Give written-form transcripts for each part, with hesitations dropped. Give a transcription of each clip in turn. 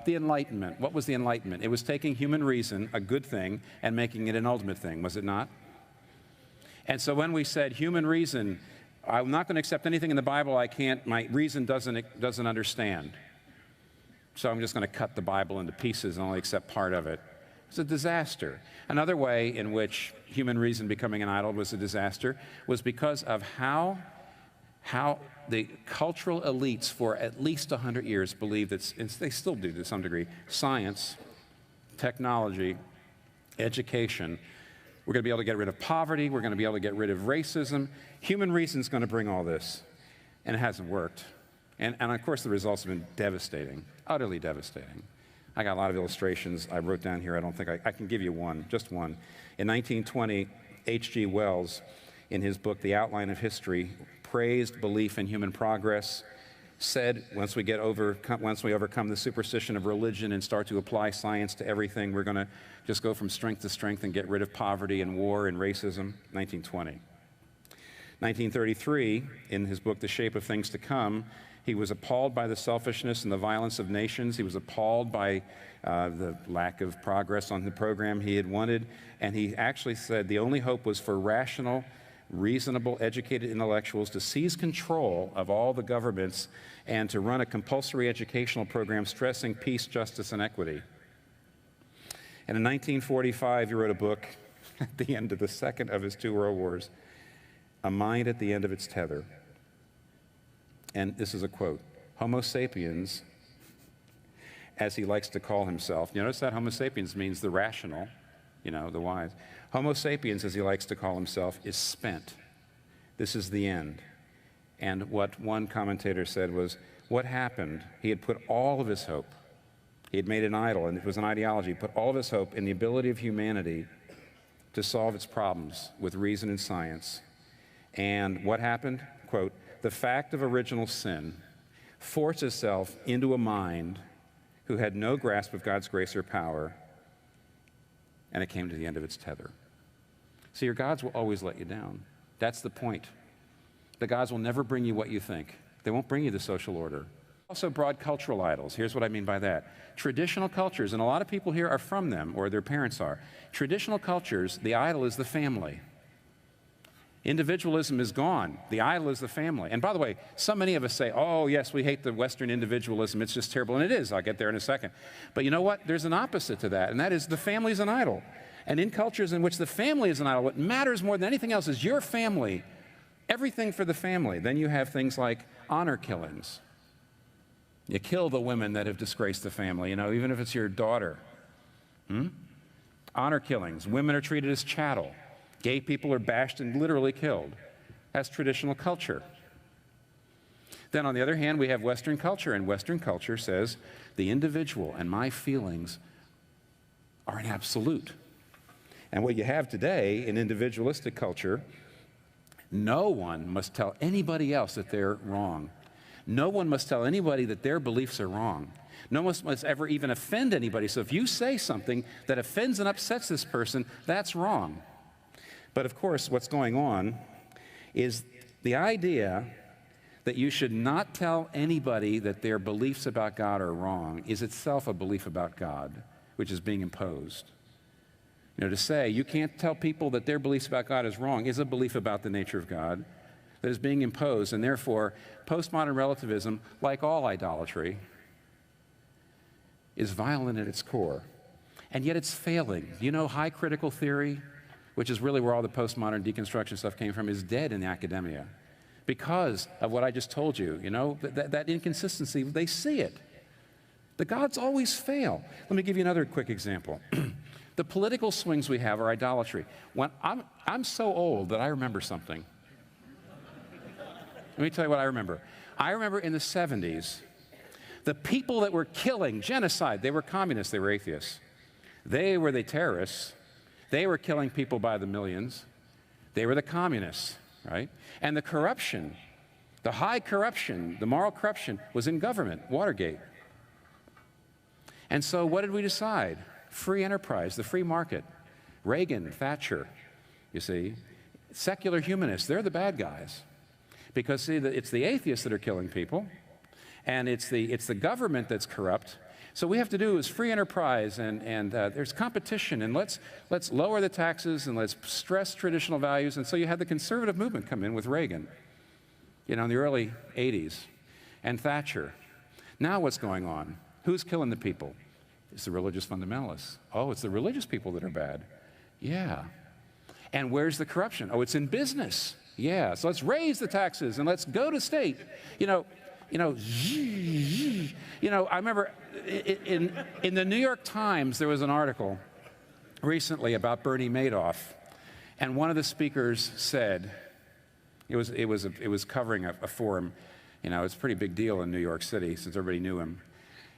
the Enlightenment. What was the Enlightenment? It was taking human reason, a good thing, and making it an ultimate thing, was it not? And so when we said human reason, I'm not going to accept anything in the Bible my reason doesn't understand. So I'm just going to cut the Bible into pieces and only accept part of it. It's a disaster. Another way in which human reason becoming an idol was a disaster was because of how the cultural elites for at least 100 years believed that, and they still do to some degree, science, technology, education, we're going to be able to get rid of poverty, we're going to be able to get rid of racism. Human reason is going to bring all this. And it hasn't worked. And of course the results have been devastating, utterly devastating. I got a lot of illustrations I wrote down here. I don't think I can give you one, just one. In 1920, H.G. Wells, in his book, The Outline of History, praised belief in human progress, said once we overcome the superstition of religion and start to apply science to everything, we're going to just go from strength to strength and get rid of poverty and war and racism. 1920. 1933, in his book, The Shape of Things to Come, he was appalled by the selfishness and the violence of nations. He was appalled by the lack of progress on the program he had wanted. And he actually said the only hope was for rational, reasonable, educated intellectuals to seize control of all the governments and to run a compulsory educational program stressing peace, justice, and equity. And in 1945, he wrote a book at the end of the second of his two world wars, A Mind at the End of Its Tether. And this is a quote, Homo sapiens, as he likes to call himself, you notice that Homo sapiens means the rational, you know, the wise. Homo sapiens, as he likes to call himself, is spent. This is the end. And what one commentator said was, what happened? He had put all of his hope, he had made an idol, and it was an ideology, put all of his hope in the ability of humanity to solve its problems with reason and science. And what happened? Quote, the fact of original sin forced itself into a mind who had no grasp of God's grace or power, and it came to the end of its tether. See, your gods will always let you down. That's the point. The gods will never bring you what you think. They won't bring you the social order. Also broad cultural idols. Here's what I mean by that. Traditional cultures, and a lot of people here are from them, or their parents are. Traditional cultures, the idol is the family. Individualism is gone. The idol is the family. And by the way, so many of us say, oh, yes, we hate the Western individualism. It's just terrible. And it is. I'll get there in a second. But you know what? There's an opposite to that, and that is the family is an idol. And in cultures in which the family is an idol, what matters more than anything else is your family, everything for the family. Then you have things like honor killings. You kill the women that have disgraced the family, you know, even if it's your daughter. Honor killings. Women are treated as chattel. Gay people are bashed and literally killed. That's traditional culture. Then on the other hand, we have Western culture, and Western culture says the individual and my feelings are an absolute. And what you have today in individualistic culture, no one must tell anybody else that they're wrong. No one must tell anybody that their beliefs are wrong. No one must ever even offend anybody. So if you say something that offends and upsets this person, that's wrong. But of course, what's going on is the idea that you should not tell anybody that their beliefs about God are wrong is itself a belief about God, which is being imposed. You know, to say you can't tell people that their beliefs about God is wrong is a belief about the nature of God that is being imposed, and therefore, postmodern relativism, like all idolatry, is violent at its core. And yet it's failing. You know, high critical theory, which is really where all the postmodern deconstruction stuff came from, is dead in academia because of what I just told you. You know, that inconsistency, they see it. The gods always fail. Let me give you another quick example. The political swings we have are idolatry. When I'm so old that I remember something. Let me tell you what I remember. I remember in the 70s, the people that were killing, genocide, they were communists, they were atheists. They were the terrorists. They were killing people by the millions. They were the communists, right? And the corruption, the high corruption, the moral corruption was in government, Watergate. And so what did we decide? Free enterprise, the free market. Reagan, Thatcher, you see. Secular humanists, they're the bad guys. Because, see, it's the atheists that are killing people, and it's the government that's corrupt, So what we have to do is free enterprise, and there's competition, and let's lower the taxes, and let's stress traditional values. And so you had the conservative movement come in with Reagan, in the early 80s, and Thatcher. Now what's going on? Who's killing the people? It's the religious fundamentalists. Oh, it's the religious people that are bad. Yeah. And where's the corruption? Oh, it's in business. Yeah. So let's raise the taxes and let's go to state. I remember in the New York Times there was an article recently about Bernie Madoff, and one of the speakers said, it was covering a forum. It's a pretty big deal in New York City since everybody knew him.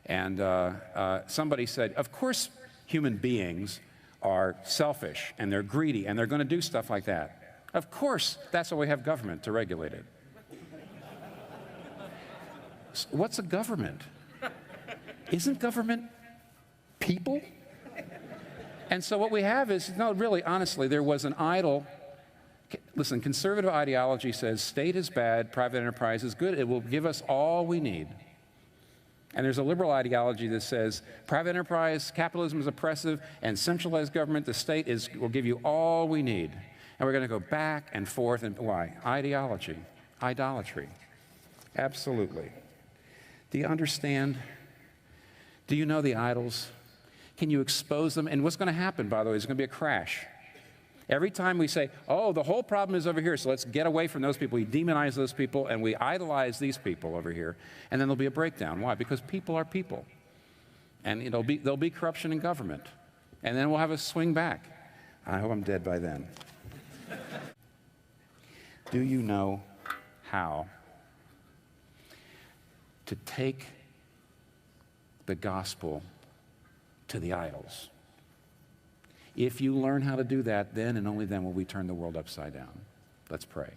And somebody said, of course human beings are selfish and they're greedy and they're going to do stuff like that. Of course, that's why we have government to regulate it. What's a government? Isn't government people? And so what we have is, no, really, honestly, there was an idol. Listen, conservative ideology says state is bad, private enterprise is good. It will give us all we need. And there's a liberal ideology that says private enterprise, capitalism is oppressive, and centralized government, the state, will give you all we need. And we're going to go back and forth. And why? Ideology, idolatry. Absolutely. Do you understand? Do you know the idols? Can you expose them? And what's going to happen, by the way, is going to be a crash. Every time we say, oh, the whole problem is over here, so let's get away from those people. We demonize those people, and we idolize these people over here. And then there'll be a breakdown. Why? Because people are people. And there'll be corruption in government. And then we'll have a swing back. I hope I'm dead by then. Do you know how to take the gospel to the idols? If you learn how to do that, then and only then will we turn the world upside down. Let's pray.